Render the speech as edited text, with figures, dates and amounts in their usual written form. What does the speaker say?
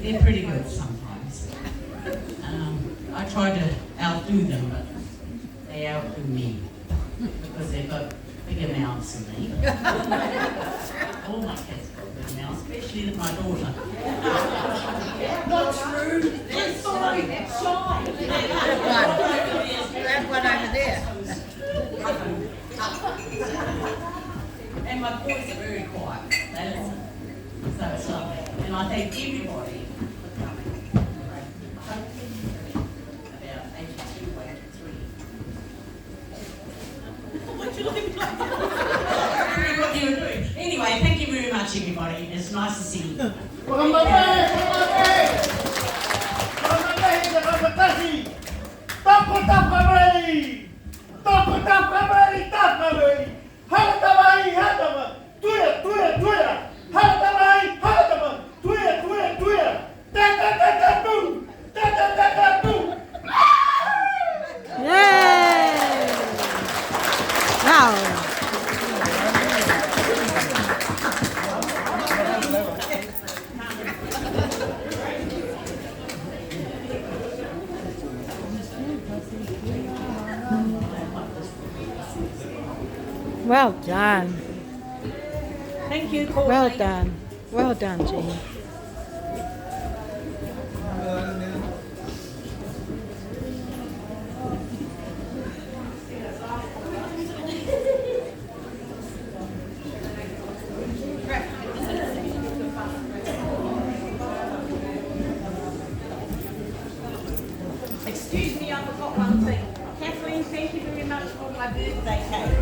They're pretty good sometimes. I try to outdo them, but they outdo me because they've got bigger mouths than me. All my kids got big mouths, especially my daughter. Not true. They're sorry, they're shy. Grab one over there. And my boys are very quiet. They listen. So it's lovely. And I thank everybody for coming. About 82, 83. What you looking like? What you were doing. Anyway, thank you very much, everybody. It's nice to see you. Well done. Thank you, Courtney. Well done. Well done, Jean. Excuse me, I forgot one thing. Kathleen, thank you very much for my birthday cake.